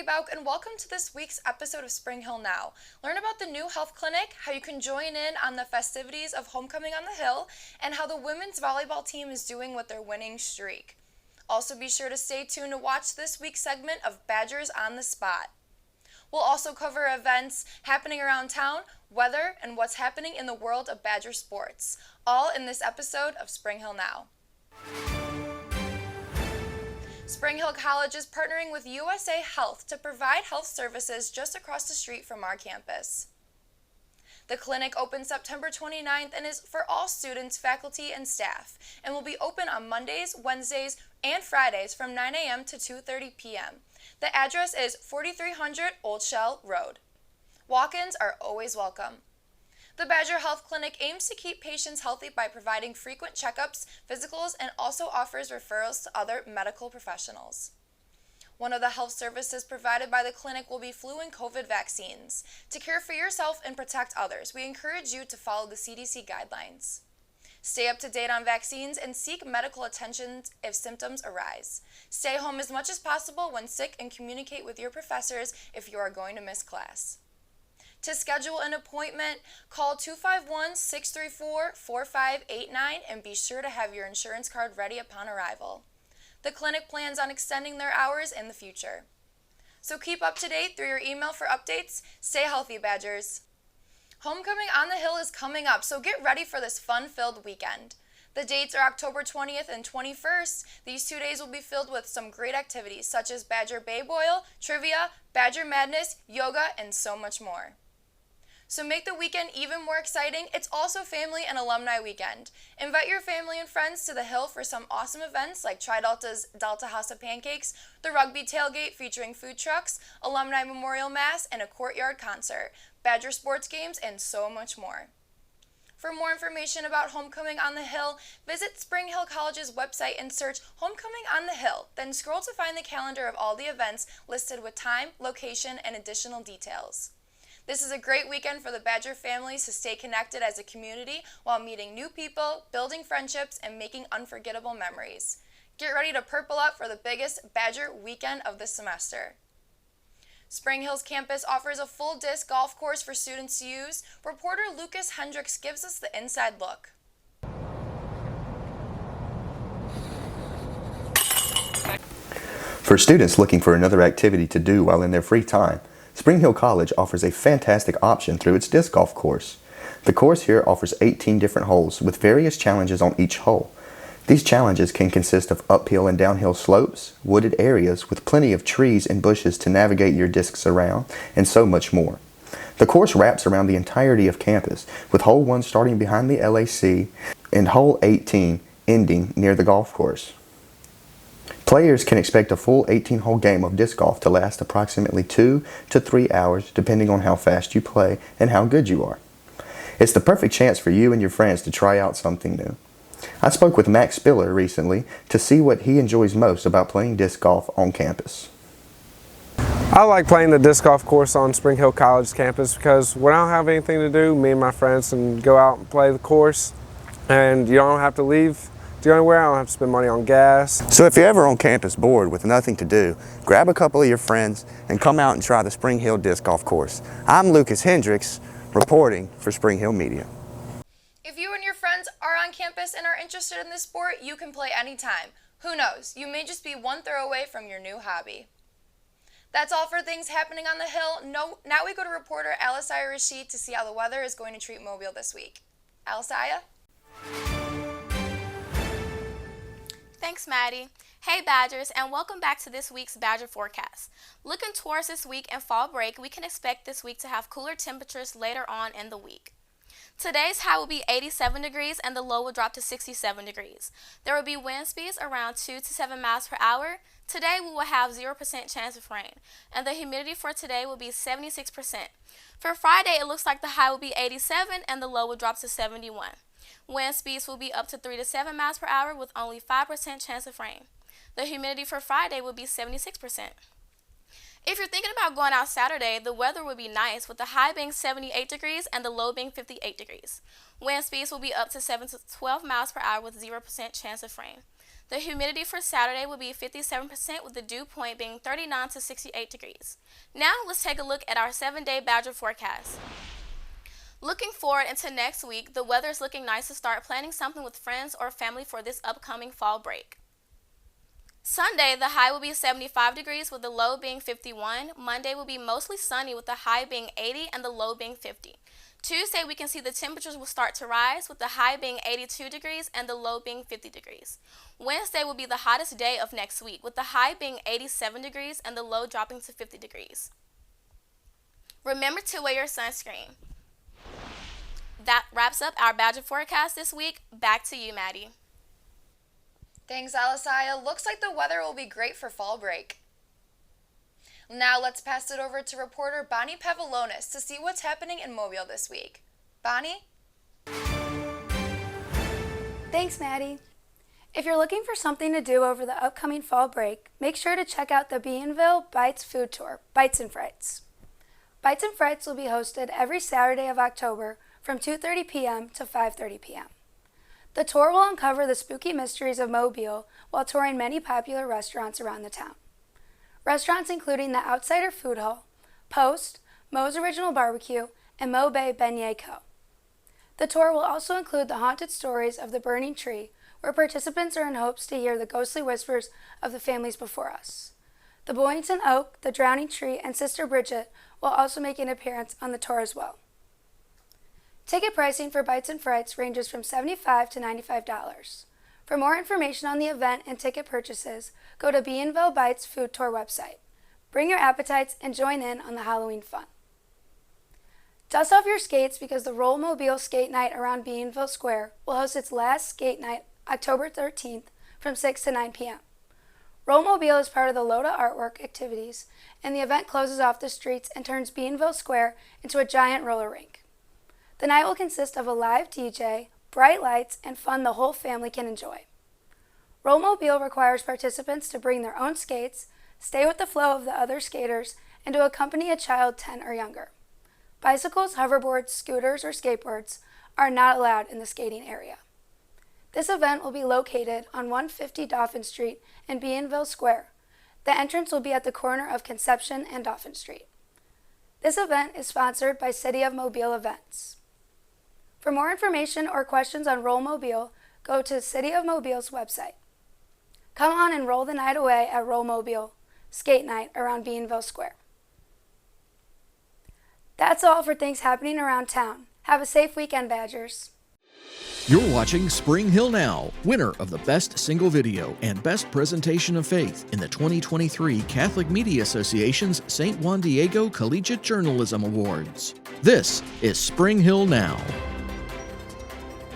Bauk, and welcome to this week's episode of Spring Hill Now. Learn about the new health clinic, how you can join in on the festivities of Homecoming on the Hill, and how the women's volleyball team is doing with their winning streak. Also be sure to stay tuned to watch this week's segment of Badgers on the Spot. We'll also cover events happening around town, weather, and what's happening in the world of Badger sports, all in this episode of Spring Hill Now. Spring Hill College is partnering with USA Health to provide health services just across the street from our campus. The clinic opens September 29th and is for all students, faculty, and staff, and will be open on Mondays, Wednesdays, and Fridays from 9 a.m. to 2:30 p.m. The address is 4300 Old Shell Road. Walk-ins are always welcome. The Badger Health Clinic aims to keep patients healthy by providing frequent checkups, physicals, and also offers referrals to other medical professionals. One of the health services provided by the clinic will be flu and COVID vaccines. To care for yourself and protect others, we encourage you to follow the CDC guidelines. Stay up to date on vaccines and seek medical attention if symptoms arise. Stay home as much as possible when sick and communicate with your professors if you are going to miss class. To schedule an appointment, call 251-634-4589 and be sure to have your insurance card ready upon arrival. The clinic plans on extending their hours in the future. So keep up to date through your email for updates. Stay healthy, Badgers. Homecoming on the Hill is coming up, so get ready for this fun-filled weekend. The dates are October 20th and 21st. These 2 days will be filled with some great activities such as Badger Bay Boil, trivia, Badger Madness, yoga, and so much more. So make the weekend even more exciting. It's also Family and Alumni Weekend. Invite your family and friends to the Hill for some awesome events like Tri Delta's Delta House of Pancakes, the Rugby Tailgate featuring food trucks, Alumni Memorial Mass, and a courtyard concert, Badger sports games, and so much more. For more information about Homecoming on the Hill, visit Spring Hill College's website and search Homecoming on the Hill, then scroll to find the calendar of all the events listed with time, location, and additional details. This is a great weekend for the Badger families to stay connected as a community while meeting new people, building friendships, and making unforgettable memories. Get ready to purple up for the biggest Badger weekend of the semester. Spring Hill's campus offers a full disc golf course for students to use. Reporter Lucas Hendricks gives us the inside look. For students looking for another activity to do while in their free time, Spring Hill College offers a fantastic option through its disc golf course. The course here offers 18 different holes with various challenges on each hole. These challenges can consist of uphill and downhill slopes, wooded areas with plenty of trees and bushes to navigate your discs around, and so much more. The course wraps around the entirety of campus, with hole 1 starting behind the LAC and hole 18 ending near the golf course. Players can expect a full 18-hole game of disc golf to last approximately 2 to 3 hours depending on how fast you play and how good you are. It's the perfect chance for you and your friends to try out something new. I spoke with Max Spiller recently to see what he enjoys most about playing disc golf on campus. I like playing the disc golf course on Spring Hill College campus because when I don't have anything to do, me and my friends can go out and play the course, and you don't have to leave. I don't have to spend money on gas. So if you're ever on campus bored with nothing to do, grab a couple of your friends and come out and try the Spring Hill Disc Golf Course. I'm Lucas Hendricks, reporting for Spring Hill Media. If you and your friends are on campus and are interested in this sport, you can play anytime. Who knows, you may just be one throw away from your new hobby. That's all for things happening on the Hill. Now we go to reporter Alisaya Rashid to see how the weather is going to treat Mobile this week. Alisaya? Thanks, Maddie. Hey Badgers, and welcome back to this week's Badger forecast. Looking towards this week and fall break, we can expect this week to have cooler temperatures later on in the week. Today's high will be 87 degrees and the low will drop to 67 degrees. There will be wind speeds around 2 to 7 miles per hour. Today we will have 0% chance of rain, and the humidity for today will be 76%. For Friday, it looks like the high will be 87 and the low will drop to 71. Wind speeds will be up to 3 to 7 miles per hour with only 5% chance of rain. The humidity for Friday will be 76%. If you're thinking about going out Saturday, the weather will be nice with the high being 78 degrees and the low being 58 degrees. Wind speeds will be up to 7 to 12 miles per hour with 0% chance of rain. The humidity for Saturday will be 57% with the dew point being 39 to 68 degrees. Now let's take a look at our 7-day Badger forecast. Looking forward into next week, the weather is looking nice to start planning something with friends or family for this upcoming fall break. Sunday, the high will be 75 degrees with the low being 51. Monday will be mostly sunny with the high being 80 and the low being 50. Tuesday, we can see the temperatures will start to rise with the high being 82 degrees and the low being 50 degrees. Wednesday will be the hottest day of next week with the high being 87 degrees and the low dropping to 50 degrees. Remember to wear your sunscreen. That wraps up our Badger forecast this week. Back to you, Maddie. Thanks, Alisaya. Looks like the weather will be great for fall break. Now let's pass it over to reporter Bonnie Pavlonis to see what's happening in Mobile this week. Bonnie? Thanks, Maddie. If you're looking for something to do over the upcoming fall break, make sure to check out the Beanville Bites food tour, Bites and Frites. Bites and Frites will be hosted every Saturday of October from 2:30 p.m. to 5:30 p.m. The tour will uncover the spooky mysteries of Mobile while touring many popular restaurants around the town. Restaurants including the Outsider Food Hall, Post, Moe's Original Barbecue, and Mo Bay Beignet Co. The tour will also include the haunted stories of the Burning Tree, where participants are in hopes to hear the ghostly whispers of the families before us. The Boynton Oak, the Drowning Tree, and Sister Bridget will also make an appearance on the tour as well. Ticket pricing for Bites and Frites ranges from $75 to $95. For more information on the event and ticket purchases, go to Beanville Bites Food Tour website. Bring your appetites and join in on the Halloween fun. Dust off your skates because the Roll Mobile Skate Night around Beanville Square will host its last skate night October 13th from 6 to 9 p.m. Roll Mobile is part of the Loda Artwork activities, and the event closes off the streets and turns Beanville Square into a giant roller rink. The night will consist of a live DJ, bright lights, and fun the whole family can enjoy. Roll Mobile requires participants to bring their own skates, stay with the flow of the other skaters, and to accompany a child 10 or younger. Bicycles, hoverboards, scooters, or skateboards are not allowed in the skating area. This event will be located on 150 Dauphin Street in Beanville Square. The entrance will be at the corner of Conception and Dauphin Street. This event is sponsored by City of Mobile Events. For more information or questions on Roll Mobile, go to City of Mobile's website. Come on and roll the night away at Roll Mobile, skate night around Beanville Square. That's all for things happening around town. Have a safe weekend, Badgers. You're watching Spring Hill Now, winner of the Best Single Video and Best Presentation of Faith in the 2023 Catholic Media Association's St. Juan Diego Collegiate Journalism Awards. This is Spring Hill Now.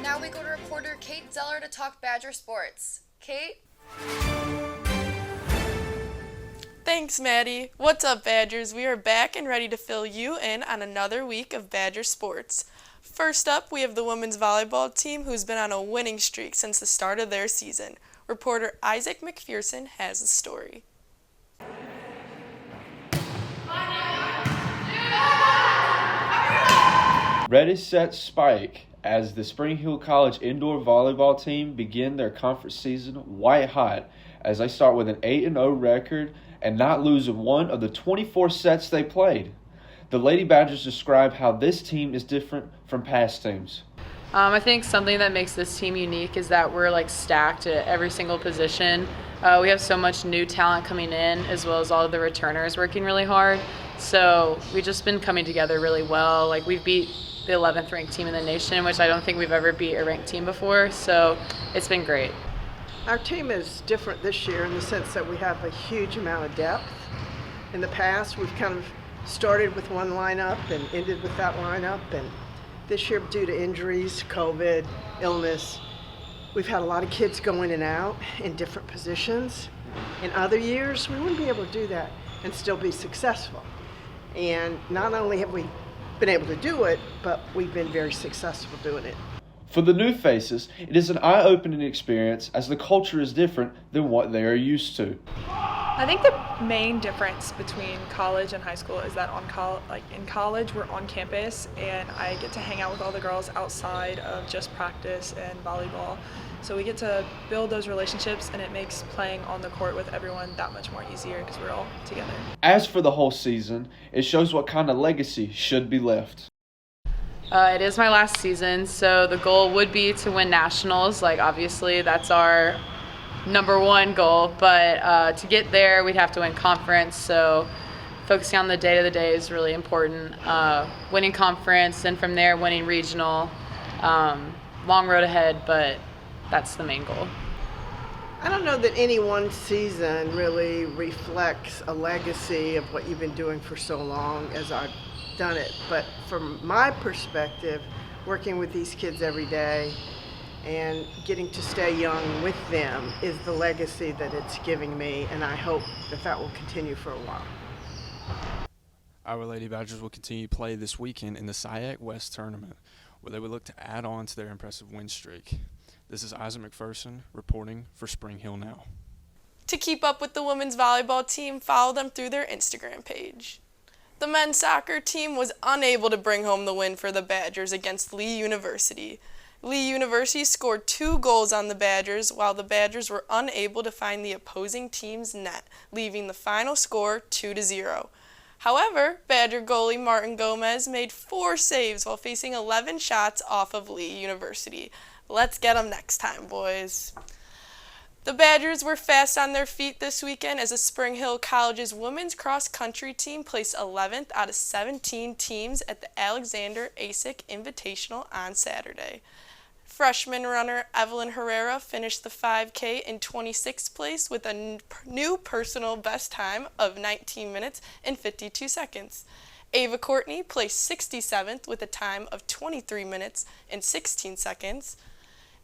Now we go to reporter Kate Zeller to talk Badger sports. Kate? Thanks, Maddie. What's up, Badgers? We are back and ready to fill you in on another week of Badger sports. First up, we have the women's volleyball team who's been on a winning streak since the start of their season. Reporter Isaac McPherson has the story. Ready, set, spike as the Spring Hill College indoor volleyball team begin their conference season white hot as they start with an 8-0 record and not lose one of the 24 sets they played. The Lady Badgers describe how this team is different from past teams. I think something that makes this team unique is that we're stacked at every single position. We have so much new talent coming in, as well as all of the returners working really hard. So we've just been coming together really well. We've beat the 11th ranked team in the nation, which I don't think we've ever beat a ranked team before. So it's been great. Our team is different this year in the sense that we have a huge amount of depth. In the past, we've kind of started with one lineup and ended with that lineup, and this year due to injuries, COVID, illness, we've had a lot of kids go in and out in different positions. In other years, we wouldn't be able to do that and still be successful. And not only have we been able to do it, but we've been very successful doing it. For the new faces, it is an eye-opening experience as the culture is different than what they are used to. I think the main difference between college and high school is that in college we're on campus and I get to hang out with all the girls outside of just practice and volleyball. So we get to build those relationships and it makes playing on the court with everyone that much more easier because we're all together. As for the whole season, it shows what kind of legacy should be left. It is my last season, so the goal would be to win nationals. Like, obviously, that's our number one goal, but to get there, we'd have to win conference, so focusing on the day-to-day is really important. Winning conference, and from there, winning regional. Long road ahead, but that's the main goal. I don't know that any one season really reflects a legacy of what you've been doing for so long as I've done it, but from my perspective, working with these kids every day and getting to stay young with them is the legacy that it's giving me, and I hope that will continue for a while. Our Lady Badgers will continue to play this weekend in the SIAC West Tournament, where they will look to add on to their impressive win streak. This is Isaac McPherson reporting for Spring Hill Now. To keep up with the women's volleyball team, follow them through their Instagram page. The men's soccer team was unable to bring home the win for the Badgers against Lee University. Lee University scored 2 goals on the Badgers, while the Badgers were unable to find the opposing team's net, leaving the final score 2-0. However, Badger goalie Martin Gomez made 4 saves while facing 11 shots off of Lee University. Let's get them next time, boys. The Badgers were fast on their feet this weekend as the Spring Hill College's women's cross-country team placed 11th out of 17 teams at the Alexander Asic Invitational on Saturday. Freshman runner Evelyn Herrera finished the 5K in 26th place with a new personal best time of 19 minutes and 52 seconds. Ava Courtney placed 67th with a time of 23 minutes and 16 seconds.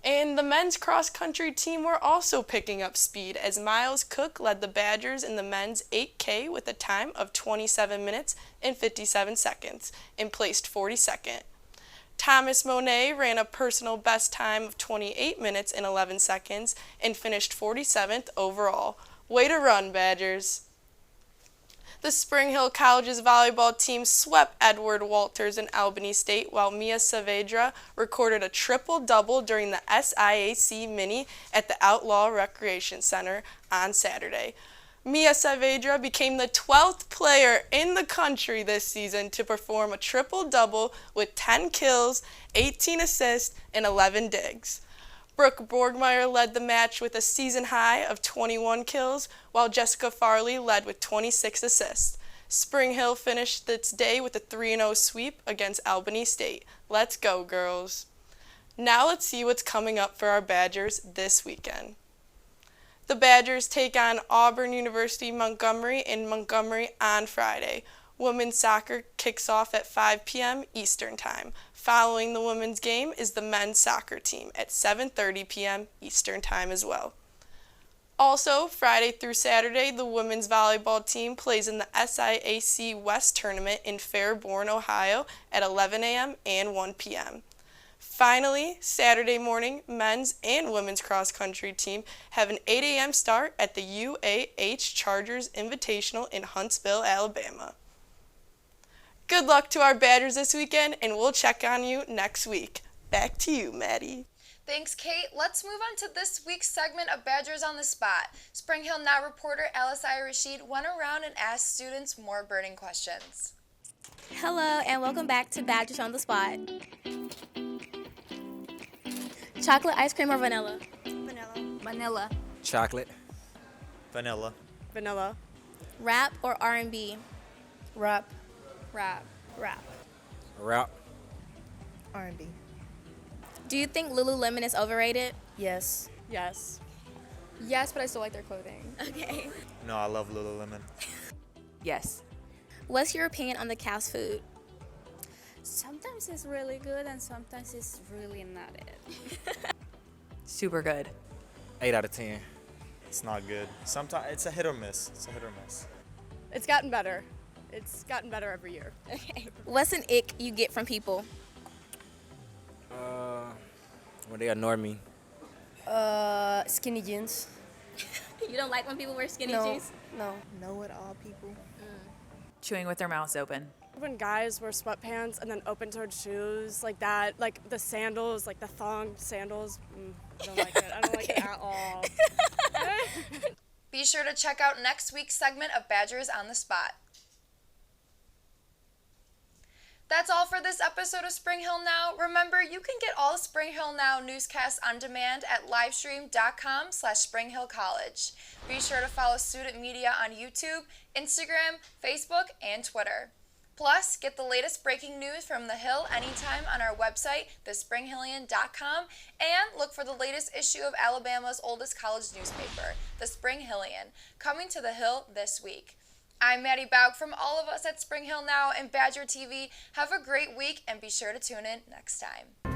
And the men's cross-country team were also picking up speed as Miles Cook led the Badgers in the men's 8K with a time of 27 minutes and 57 seconds and placed 42nd. Thomas Monet ran a personal best time of 28 minutes and 11 seconds and finished 47th overall. Way to run, Badgers! The Spring Hill College's volleyball team swept Edward Walters and Albany State, while Mia Saavedra recorded a triple-double during the SIAC Mini at the Outlaw Recreation Center on Saturday. Mia Saavedra became the 12th player in the country this season to perform a triple-double with 10 kills, 18 assists, and 11 digs. Brooke Borgmeyer led the match with a season high of 21 kills, while Jessica Farley led with 26 assists. Spring Hill finished its day with a 3-0 sweep against Albany State. Let's go, girls. Now let's see what's coming up for our Badgers this weekend. The Badgers take on Auburn University Montgomery in Montgomery on Friday. Women's soccer kicks off at 5 p.m. Eastern Time. Following the women's game is the men's soccer team at 7:30 p.m. Eastern Time as well. Also, Friday through Saturday, the women's volleyball team plays in the SIAC West Tournament in Fairborn, Ohio at 11 a.m. and 1 p.m. Finally, Saturday morning, men's and women's cross-country team have an 8 a.m. start at the UAH Chargers Invitational in Huntsville, Alabama. Good luck to our Badgers this weekend, and we'll check on you next week. Back to you, Maddie. Thanks, Kate. Let's move on to this week's segment of Badgers on the Spot. Spring Hill Now reporter Alice Rashid went around and asked students more burning questions. Hello, and welcome back to Badgers on the Spot. Chocolate ice cream or vanilla? Vanilla. Vanilla. Chocolate. Vanilla. Vanilla. Rap or R&B? Rap. Rap. Rap. Rap. R&B. Do you think Lululemon is overrated? Yes. Yes. Yes, but I still like their clothing. Okay. No, I love Lululemon. Yes. What's your opinion on the Cavs food? Sometimes it's really good and sometimes it's really not it. Super good. 8 out of 10. It's not good. Sometimes it's a hit or miss. It's gotten better. It's gotten better every year. Okay. What's an ick you get from people? When they ignore me. Skinny jeans. You don't like when people wear skinny No, jeans? no. Know-it-all people. Chewing with their mouths open. When guys wear sweatpants and then open-toed shoes like that, like the sandals, like the thong sandals, I don't like it. I don't like it at all. Be sure to check out next week's segment of Badgers on the Spot. That's all for this episode of Spring Hill Now. Remember, you can get all Spring Hill Now newscasts on demand at livestream.com/springhillcollege. Be sure to follow student media on YouTube, Instagram, Facebook, and Twitter. Plus, get the latest breaking news from the Hill anytime on our website, thespringhillian.com, and look for the latest issue of Alabama's oldest college newspaper, the Spring Hillian, coming to the Hill this week. I'm Maddie Baug from all of us at Spring Hill Now and Badger TV. Have a great week and be sure to tune in next time.